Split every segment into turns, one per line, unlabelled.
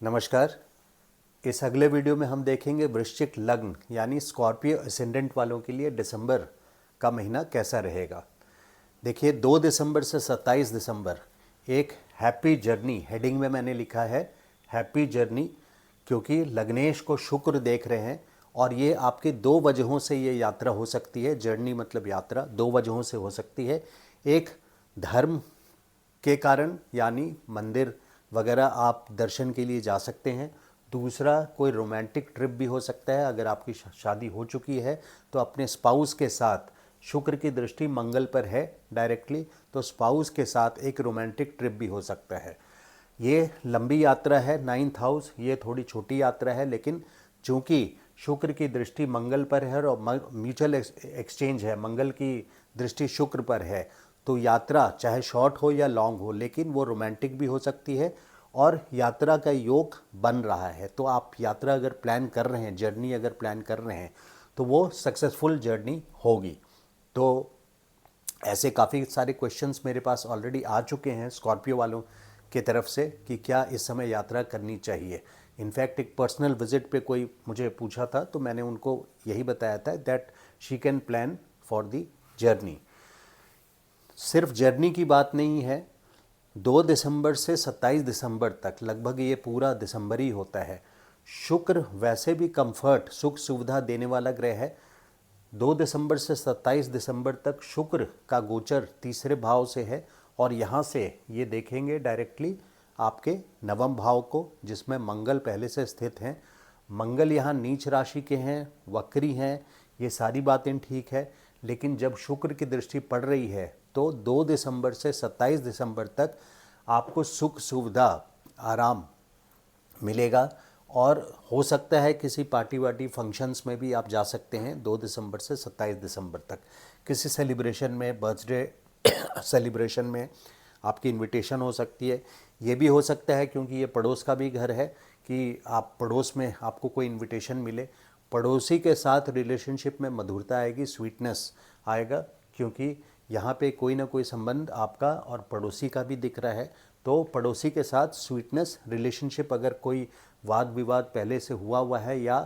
नमस्कार। इस अगले वीडियो में हम देखेंगे वृश्चिक लग्न यानी स्कॉर्पियो असेंडेंट वालों के लिए दिसंबर का महीना कैसा रहेगा। देखिए 2 दिसंबर से 27 दिसंबर एक हैप्पी जर्नी हेडिंग में मैंने लिखा है हैप्पी जर्नी, क्योंकि लग्नेश को शुक्र देख रहे हैं और ये आपकी दो वजहों से ये यात्रा हो सकती है। जर्नी मतलब यात्रा दो वजहों से हो सकती है। एक धर्म के कारण यानी मंदिर वगैरह आप दर्शन के लिए जा सकते हैं। दूसरा कोई रोमांटिक ट्रिप भी हो सकता है। अगर आपकी शादी हो चुकी है तो अपने स्पाउस के साथ, शुक्र की दृष्टि मंगल पर है डायरेक्टली, तो स्पाउस के साथ एक रोमांटिक ट्रिप भी हो सकता है। ये लंबी यात्रा है, 9th हाउस, ये थोड़ी छोटी यात्रा है, लेकिन चूंकि शुक्र की दृष्टि मंगल पर है और म्यूचुअल एक्सचेंज है, मंगल की दृष्टि शुक्र पर है, तो यात्रा चाहे शॉर्ट हो या लॉन्ग हो लेकिन वो रोमांटिक भी हो सकती है और यात्रा का योग बन रहा है। तो आप यात्रा अगर प्लान कर रहे हैं, जर्नी अगर प्लान कर रहे हैं, तो वो सक्सेसफुल जर्नी होगी। तो ऐसे काफ़ी सारे क्वेश्चंस मेरे पास ऑलरेडी आ चुके हैं स्कॉर्पियो वालों की तरफ से कि क्या इस समय यात्रा करनी चाहिए। इनफैक्ट एक पर्सनल विजिट पे कोई मुझे पूछा था तो मैंने उनको यही बताया था that she can plan for the journey. सिर्फ जर्नी की बात नहीं है, 2 दिसंबर से 27 दिसंबर तक लगभग ये पूरा दिसंबर ही होता है। शुक्र वैसे भी कंफर्ट, सुख सुविधा देने वाला ग्रह है। 2 दिसंबर से 27 दिसंबर तक शुक्र का गोचर तीसरे भाव से है और यहाँ से ये देखेंगे डायरेक्टली आपके नवम भाव को, जिसमें मंगल पहले से स्थित हैं। मंगल यहाँ नीच राशि के हैं, वक्री हैं, ये सारी बातें ठीक है, लेकिन जब शुक्र की दृष्टि पड़ रही है तो 2 दिसंबर से 27 दिसंबर तक आपको सुख सुविधा, आराम मिलेगा और हो सकता है किसी पार्टी वार्टी फंक्शंस में भी आप जा सकते हैं 2 दिसंबर से 27 दिसंबर तक। किसी सेलिब्रेशन में, बर्थडे सेलिब्रेशन में आपकी इनविटेशन हो सकती है। ये भी हो सकता है क्योंकि ये पड़ोस का भी घर है कि आप पड़ोस में आपको कोई इनविटेशन मिले। पड़ोसी के साथ रिलेशनशिप में मधुरता आएगी, स्वीटनेस आएगा, क्योंकि यहाँ पे कोई ना कोई संबंध आपका और पड़ोसी का भी दिख रहा है। तो पड़ोसी के साथ स्वीटनेस रिलेशनशिप, अगर कोई वाद विवाद पहले से हुआ है या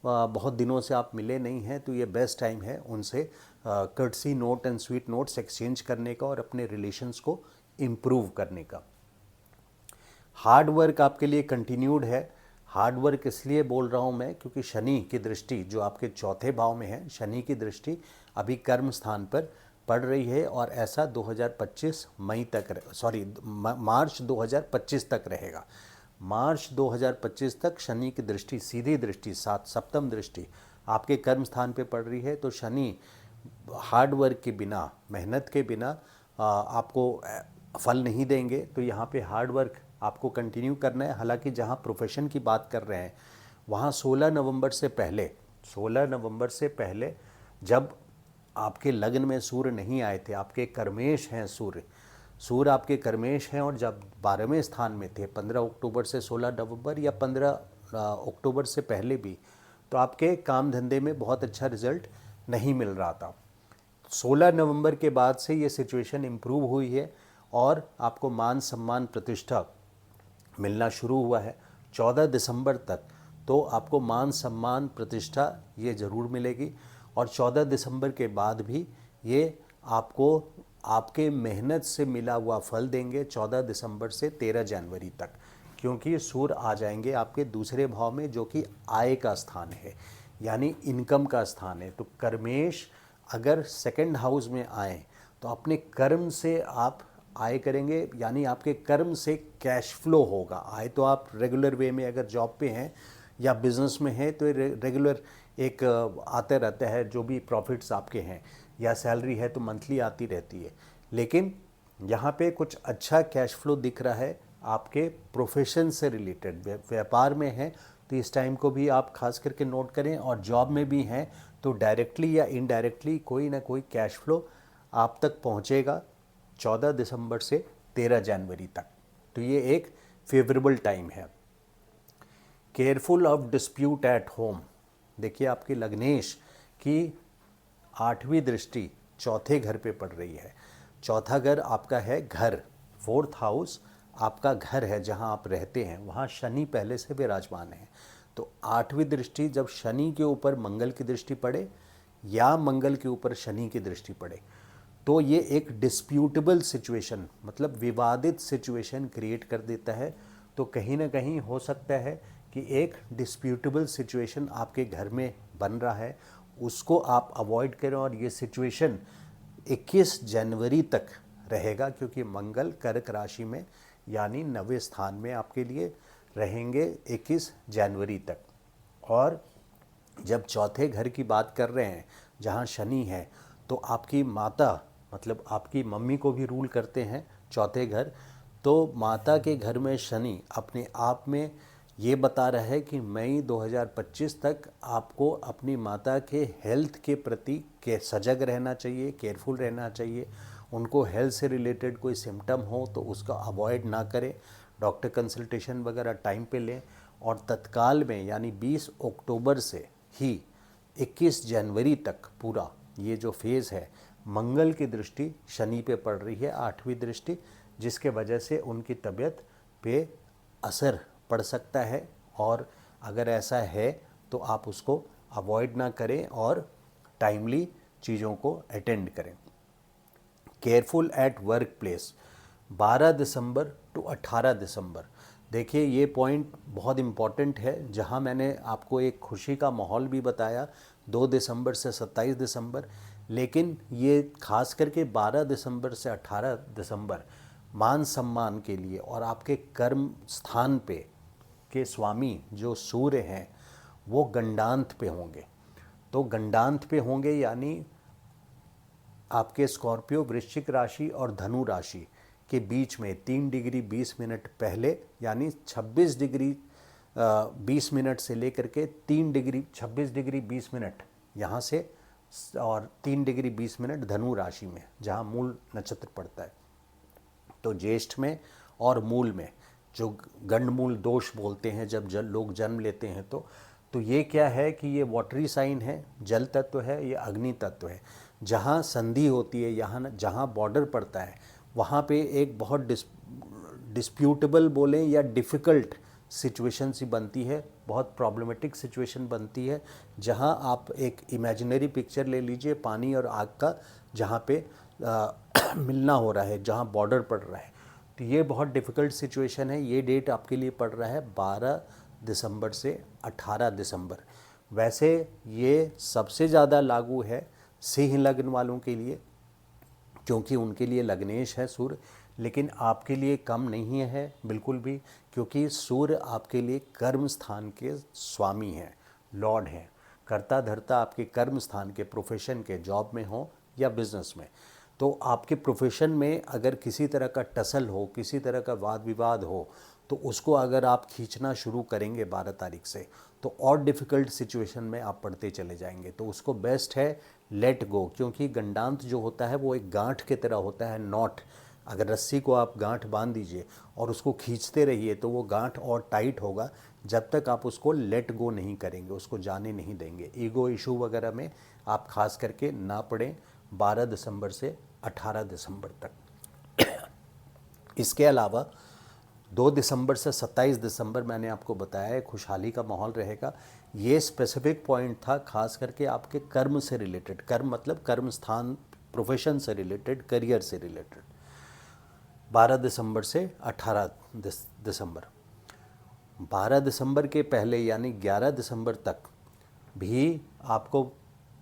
बहुत दिनों से आप मिले नहीं हैं, तो ये बेस्ट टाइम है उनसे courtesy note and sweet notes exchange करने का और अपने रिलेशंस को इम्प्रूव करने का। हार्ड वर्क आपके लिए कंटिन्यूड है। हार्ड वर्क इसलिए बोल रहा हूँ मैं क्योंकि शनि की दृष्टि जो आपके चौथे भाव में है, शनि की दृष्टि अभी कर्म स्थान पर पड़ रही है और ऐसा 2025 मई तक, मार्च 2025 तक रहेगा। मार्च 2025 तक शनि की दृष्टि, सीधी दृष्टि, सात सप्तम दृष्टि आपके कर्म स्थान पे पड़ रही है। तो शनि हार्ड वर्क के बिना, मेहनत के बिना आपको फल नहीं देंगे। तो यहाँ पे हार्ड वर्क आपको कंटिन्यू करना है। हालांकि जहाँ प्रोफेशन की बात कर रहे हैं वहाँ 16 नवंबर से पहले, 16 नवंबर से पहले जब आपके लग्न में सूर्य नहीं आए थे, आपके कर्मेश हैं सूर्य आपके कर्मेश हैं और जब 12वें स्थान में थे 15 अक्टूबर से 16 नवंबर या 15 अक्टूबर से पहले भी, तो आपके काम धंधे में बहुत अच्छा रिजल्ट नहीं मिल रहा था। 16 नवंबर के बाद से ये सिचुएशन इम्प्रूव हुई है और आपको मान सम्मान प्रतिष्ठा मिलना शुरू हुआ है। 14 दिसंबर तक तो आपको मान सम्मान प्रतिष्ठा ये ज़रूर मिलेगी और 14 दिसंबर के बाद भी ये आपको आपके मेहनत से मिला हुआ फल देंगे 14 दिसंबर से 13 जनवरी तक, क्योंकि सूर्य आ जाएंगे आपके दूसरे भाव में जो कि आय का स्थान है, यानी इनकम का स्थान है। तो कर्मेश अगर सेकंड हाउस में आए तो अपने कर्म से आप आय करेंगे, यानी आपके कर्म से कैश फ्लो होगा। आय तो आप रेगुलर वे में अगर जॉब पे हैं या बिजनेस में हैं तो रेगुलर एक आते रहता है, जो भी प्रॉफिट्स आपके हैं या सैलरी है तो मंथली आती रहती है। लेकिन यहाँ पे कुछ अच्छा कैश फ्लो दिख रहा है आपके प्रोफेशन से रिलेटेड, व्यापार में है तो इस टाइम को भी आप खास करके नोट करें, और जॉब में भी हैं तो डायरेक्टली या इनडायरेक्टली कोई ना कोई कैश फ्लो आप तक पहुँचेगा 14 दिसंबर से 13 जनवरी तक। तो ये एक फेवरेबल टाइम है। Careful of dispute at home. देखिए आपकी लग्नेश की 8वीं दृष्टि चौथे घर पे पड़ रही है। चौथा घर आपका है घर, 4th हाउस आपका घर है जहाँ आप रहते हैं वहाँ शनि पहले से विराजमान है। तो 8वीं दृष्टि जब शनि के ऊपर मंगल की दृष्टि पड़े या मंगल के ऊपर शनि की दृष्टि पड़े तो ये एक डिस्प्यूटेबल सिचुएशन, मतलब विवादित सिचुएशन क्रिएट कर देता है। तो कहीं ना कहीं हो सकता है कि एक डिस्प्यूटेबल सिचुएशन आपके घर में बन रहा है, उसको आप अवॉइड करें। और ये सिचुएशन 21 जनवरी तक रहेगा, क्योंकि मंगल कर्क राशि में यानी 9वें स्थान में आपके लिए रहेंगे 21 जनवरी तक। और जब चौथे घर की बात कर रहे हैं जहाँ शनि है, तो आपकी माता मतलब आपकी मम्मी को भी रूल करते हैं चौथे घर। तो माता के घर में शनि अपने आप में ये बता रहा है कि मई 2025 तक आपको अपनी माता के हेल्थ के प्रति के सजग रहना चाहिए, केयरफुल रहना चाहिए। उनको हेल्थ से रिलेटेड कोई सिम्टम हो तो उसका अवॉइड ना करें, डॉक्टर कंसल्टेशन वगैरह टाइम पे लें। और तत्काल में यानी 20 अक्टूबर से ही 21 जनवरी तक पूरा ये जो फेज़ है, मंगल की दृष्टि शनि पे पड़ रही है, 8वीं दृष्टि, जिसके वजह से उनकी तबीयत पे असर पड़ सकता है। और अगर ऐसा है तो आप उसको अवॉइड ना करें और टाइमली चीज़ों को अटेंड करें। केयरफुल एट वर्क प्लेस 12 दिसंबर टू 18 दिसंबर। देखिए ये पॉइंट बहुत इम्पॉर्टेंट है, जहां मैंने आपको एक खुशी का माहौल भी बताया 2 दिसंबर से 27 दिसंबर, लेकिन ये खास करके 12 दिसंबर से 18 दिसंबर मान सम्मान के लिए और आपके कर्म स्थान पे के स्वामी जो सूर्य हैं वो गंडांत पे होंगे। तो गंडांत पे होंगे यानी आपके स्कॉर्पियो, वृश्चिक राशि और धनु राशि के बीच में 3 डिग्री 20 मिनट पहले, यानी 26 डिग्री 20 मिनट से लेकर के 3 डिग्री 26 डिग्री 20 मिनट यहाँ से और 3 डिग्री 20 मिनट धनु राशि में जहाँ मूल नक्षत्र पड़ता है। तो ज्येष्ठ में और मूल में जो गंडमूल दोष बोलते हैं जब लोग जन्म लेते हैं, तो ये क्या है कि ये वाटरी साइन है, जल तत्व है, ये अग्नि तत्व है। जहाँ संधि होती है, यहाँ जहाँ बॉर्डर पड़ता है, वहाँ पे एक बहुत डिस्प्यूटेबल बोलें या डिफ़िकल्ट सिचुएशन सी बनती है, बहुत प्रॉब्लमेटिक सिचुएशन बनती है। जहाँ आप एक इमेजिनरी पिक्चर ले लीजिए पानी और आग का, जहाँ पे मिलना हो रहा है, जहाँ बॉर्डर पड़ रहा है, तो ये बहुत डिफ़िकल्ट सिचुएशन है। ये डेट आपके लिए पड़ रहा है 12 दिसंबर से 18 दिसंबर। वैसे ये सबसे ज़्यादा लागू है सिंह लग्न वालों के लिए, क्योंकि उनके लिए लग्नेश है सूर्य, लेकिन आपके लिए कम नहीं है बिल्कुल भी, क्योंकि सूर्य आपके लिए कर्म स्थान के स्वामी हैं, लॉर्ड हैं, कर्ता धर्ता आपके कर्म स्थान के, प्रोफेशन के, जॉब में हो या बिजनेस में। तो आपके प्रोफेशन में अगर किसी तरह का टसल हो, किसी तरह का वाद विवाद हो, तो उसको अगर आप खींचना शुरू करेंगे 12 तारीख से, तो और डिफ़िकल्ट सिचुएशन में आप पढ़ते चले जाएंगे। तो उसको बेस्ट है लेट गो, क्योंकि गंडांत जो होता है वो एक गांठ की तरह होता है, नॉट। अगर रस्सी को आप गांठ बांध दीजिए और उसको खींचते रहिए तो वो गांठ और टाइट होगा जब तक आप उसको लेट गो नहीं करेंगे, उसको जाने नहीं देंगे। ईगो इशू वगैरह में आप खास करके ना पड़ें 12 दिसंबर से 18 दिसंबर तक। इसके अलावा 2 दिसंबर से 27 दिसंबर मैंने आपको बताया है खुशहाली का माहौल रहेगा। ये स्पेसिफिक पॉइंट था खास करके आपके कर्म से रिलेटेड, कर्म मतलब कर्म स्थान, प्रोफेशन से रिलेटेड, करियर से रिलेटेड। 12 दिसंबर से 18 दिसंबर। 12 दिसंबर के पहले यानी 11 दिसंबर तक भी आपको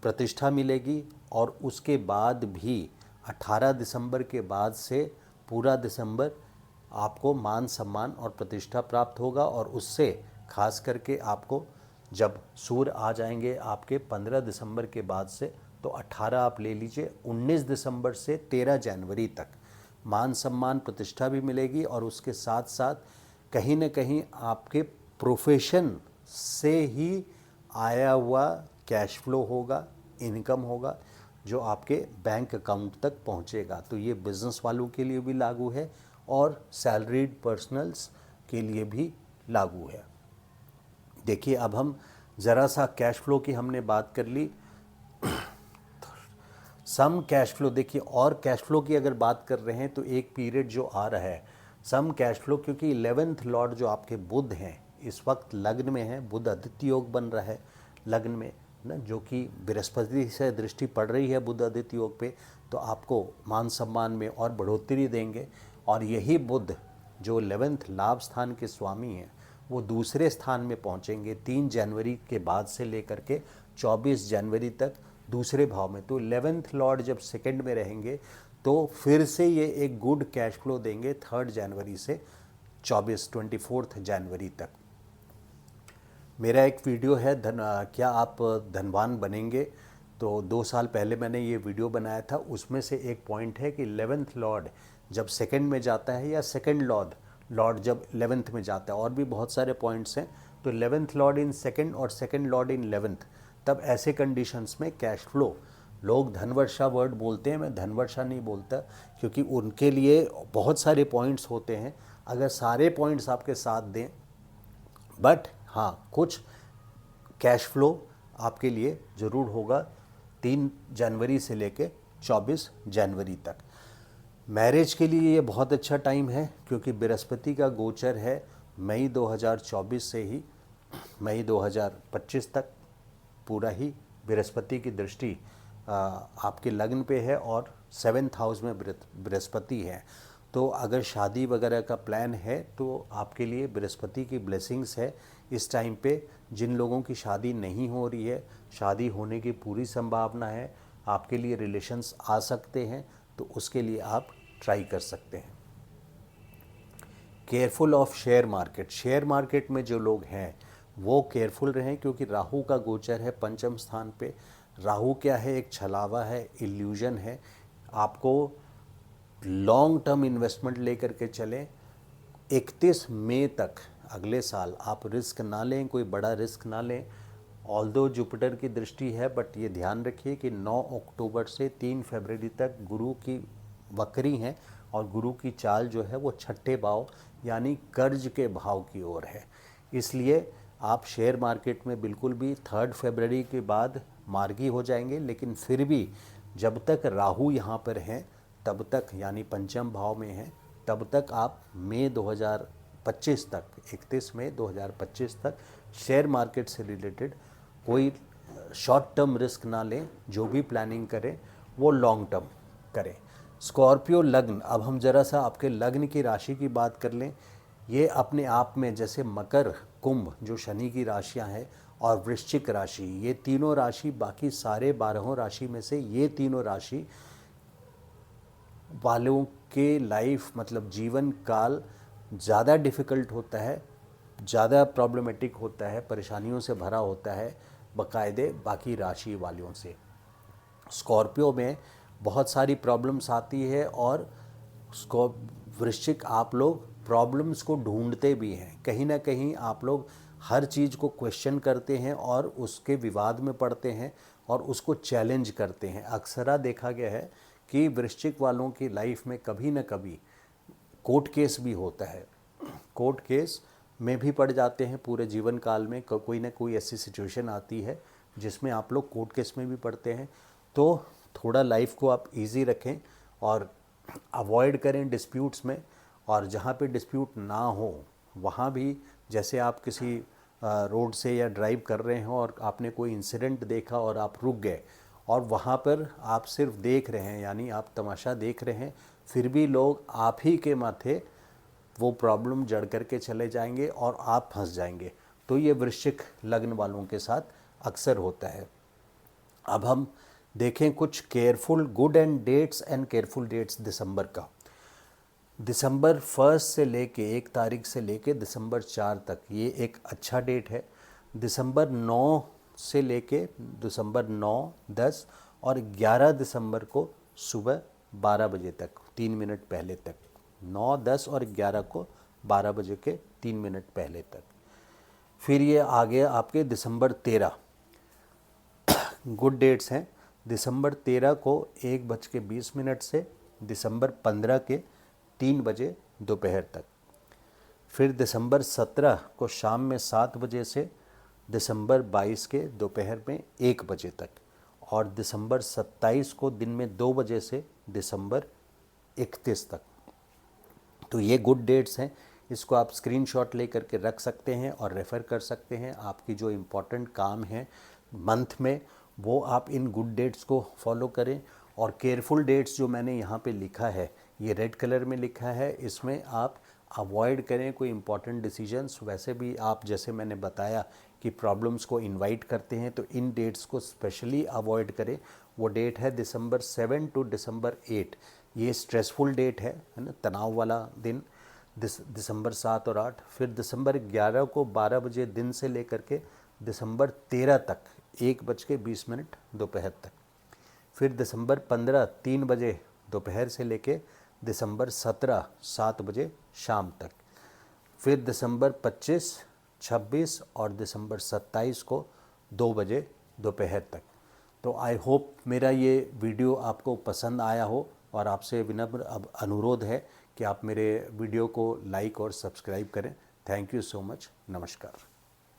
प्रतिष्ठा मिलेगी, और उसके बाद भी 18 दिसंबर के बाद से पूरा दिसंबर आपको मान सम्मान और प्रतिष्ठा प्राप्त होगा। और उससे खास करके आपको जब सूर्य आ जाएंगे आपके 15 दिसंबर के बाद से, तो 18 आप ले लीजिए, 19 दिसंबर से 13 जनवरी तक मान सम्मान प्रतिष्ठा भी मिलेगी। और उसके साथ साथ कहीं न कहीं आपके प्रोफेशन से ही आया हुआ कैश फ्लो होगा, इनकम होगा, जो आपके बैंक अकाउंट तक पहुंचेगा। तो ये बिज़नेस वालों के लिए भी लागू है और सैलरीड पर्सनल्स के लिए भी लागू है। देखिए अब हम ज़रा सा कैश फ्लो की हमने बात कर ली, सम कैश फ्लो। देखिए और कैश फ्लो की अगर बात कर रहे हैं तो एक पीरियड जो आ रहा है सम कैश फ्लो, क्योंकि 11th लॉर्ड जो आपके बुध हैं इस वक्त लग्न में है, बुध आदित्य योग बन रहा है लग्न में ना, जो कि बृहस्पति से दृष्टि पड़ रही है बुध आदित्य योग पे, तो आपको मान सम्मान में और बढ़ोतरी देंगे। और यही बुध जो 11th लाभ स्थान के स्वामी हैं वो दूसरे स्थान में पहुंचेंगे 3 जनवरी के बाद से लेकर के 24 जनवरी तक दूसरे भाव में। तो 11th लॉर्ड जब सेकंड में रहेंगे तो फिर से ये एक गुड कैश फ्लो देंगे 3 जनवरी से 24 जनवरी तक। मेरा एक वीडियो है क्या आप धनवान बनेंगे, तो 2 साल पहले मैंने ये वीडियो बनाया था। उसमें से एक पॉइंट है कि 11th लॉर्ड जब सेकंड में जाता है या सेकंड लॉर्ड जब 11th में जाता है, और भी बहुत सारे पॉइंट्स हैं। तो 11th लॉर्ड इन सेकंड और सेकंड लॉर्ड इन 11th, तब ऐसे कंडीशंस में कैश फ्लो, लोग धनवर्षा वर्ड बोलते हैं, मैं धनवर्षा नहीं बोलता, क्योंकि उनके लिए बहुत सारे पॉइंट्स होते हैं। अगर सारे पॉइंट्स आपके साथ दें, बट हाँ कुछ कैश फ्लो आपके लिए ज़रूर होगा 3 जनवरी से लेके 24 जनवरी तक। मैरिज के लिए ये बहुत अच्छा टाइम है, क्योंकि बृहस्पति का गोचर है मई 2024 से ही मई 2025 तक पूरा ही बृहस्पति की दृष्टि आपके लग्न पे है, और 7th हाउस में बृहस्पति है। तो अगर शादी वगैरह का प्लान है तो आपके लिए बृहस्पति की ब्लेसिंग्स है इस टाइम पे। जिन लोगों की शादी नहीं हो रही है, शादी होने की पूरी संभावना है, आपके लिए रिलेशंस आ सकते हैं, तो उसके लिए आप ट्राई कर सकते हैं। Careful of share market, share market में जो लोग हैं वो केयरफुल रहें, क्योंकि राहु का गोचर है पंचम स्थान पे। राहु क्या है, एक छलावा है, इल्यूजन है। आपको लॉन्ग टर्म इन्वेस्टमेंट लेकर के चलें। 31 मई तक अगले साल आप रिस्क ना लें, कोई बड़ा रिस्क ना लें। ऑल्दो जुपिटर की दृष्टि है, बट ये ध्यान रखिए कि 9 अक्टूबर से 3 फरवरी तक गुरु की वक्री हैं, और गुरु की चाल जो है वो छठे भाव यानी कर्ज के भाव की ओर है। इसलिए आप शेयर मार्केट में बिल्कुल भी 3 फरवरी के बाद मार्गी हो जाएंगे, लेकिन फिर भी जब तक राहु यहाँ पर हैं तब तक, यानी पंचम भाव में हैं, तब तक आप मई 2025 तक, 31 मई 2025 तक शेयर मार्केट से रिलेटेड कोई शॉर्ट टर्म रिस्क ना लें। जो भी प्लानिंग करें वो लॉन्ग टर्म करें। स्कॉर्पियो लग्न, अब हम ज़रा सा आपके लग्न की राशि की बात कर लें। ये अपने आप में जैसे मकर, कुंभ जो शनि की राशियां हैं, और वृश्चिक राशि, ये तीनों राशि बाकी सारे 12 राशि में से ये तीनों राशि वालों के लाइफ मतलब जीवन काल ज़्यादा डिफ़िकल्ट होता है, ज़्यादा प्रॉब्लमेटिक होता है, परेशानियों से भरा होता है बाकायदे बाकी राशि वालों से। स्कॉर्पियो में बहुत सारी प्रॉब्लम्स आती है, और वृश्चिक आप लोग प्रॉब्लम्स को ढूंढते भी हैं। कहीं ना कहीं आप लोग हर चीज़ को क्वेश्चन करते हैं और उसके विवाद में पड़ते हैं और उसको चैलेंज करते हैं। अक्सरा देखा गया है कि वृश्चिक वालों की लाइफ में कभी ना कभी कोर्ट केस भी होता है, कोर्ट केस में भी पड़ जाते हैं पूरे जीवन काल में। कोई ना कोई ऐसी सिचुएशन आती है जिसमें आप लोग कोर्ट केस में भी पड़ते हैं। तो थोड़ा लाइफ को आप इजी रखें और अवॉइड करें डिस्प्यूट्स में, और जहाँ पे डिस्प्यूट ना हो वहाँ भी, जैसे आप किसी रोड से या ड्राइव कर रहे हो और आपने कोई इंसिडेंट देखा और आप रुक गए, और वहाँ पर आप सिर्फ देख रहे हैं, यानी आप तमाशा देख रहे हैं, फिर भी लोग आप ही के माथे वो प्रॉब्लम जड़ करके चले जाएंगे और आप फंस जाएंगे। तो ये वृश्चिक लग्न वालों के साथ अक्सर होता है। अब हम देखें कुछ careful good and dates and careful dates दिसंबर का। दिसंबर 1 से लेके 1 तारीख से लेके दिसंबर 4 तक ये एक अच्छा डेट है। दिसंबर 9 से लेके दिसंबर 9, 10 और 11 दिसंबर को सुबह 12 बजे तक 3 मिनट पहले तक, 9, 10 और 11 को 12 बजे के 3 मिनट पहले तक। फिर ये आ गया आपके दिसंबर 13, गुड डेट्स हैं। दिसंबर 13 को 1:20 से दिसंबर 15 के 3 बजे दोपहर तक। फिर दिसंबर 17 को शाम में 7 बजे से दिसंबर 22 के दोपहर में 1 बजे तक, और दिसंबर 27 को दिन में 2 बजे से दिसंबर 31 तक। तो ये गुड डेट्स हैं, इसको आप स्क्रीनशॉट ले करके रख सकते हैं और रेफ़र कर सकते हैं। आपकी जो इम्पोर्टेंट काम है मंथ में वो आप इन गुड डेट्स को फॉलो करें। और केयरफुल डेट्स जो मैंने यहाँ पे लिखा है, ये रेड कलर में लिखा है, इसमें आप अवॉइड करें कोई इम्पॉर्टेंट डिसीजंस। वैसे भी आप जैसे मैंने बताया कि प्रॉब्लम्स को इनवाइट करते हैं, तो इन डेट्स को स्पेशली अवॉइड करें। वो डेट है दिसंबर 7 टू दिसंबर 8। ये स्ट्रेसफुल डेट है ना, तनाव वाला दिन, दिसंबर 7 और 8। फिर दिसंबर 11 को 12 बजे दिन से लेकर के दिसंबर 13 तक 1:20 दोपहर तक। फिर दिसंबर 15 3 बजे दोपहर से लेके दिसंबर 17 7 बजे शाम तक। फिर दिसंबर 25 26 और दिसंबर 27 को 2 बजे दोपहर तक। तो आई होप मेरा ये वीडियो आपको पसंद आया हो, और आपसे विनम्र अब अनुरोध है कि आप मेरे वीडियो को लाइक और सब्सक्राइब करें। Thank you so much. नमस्कार।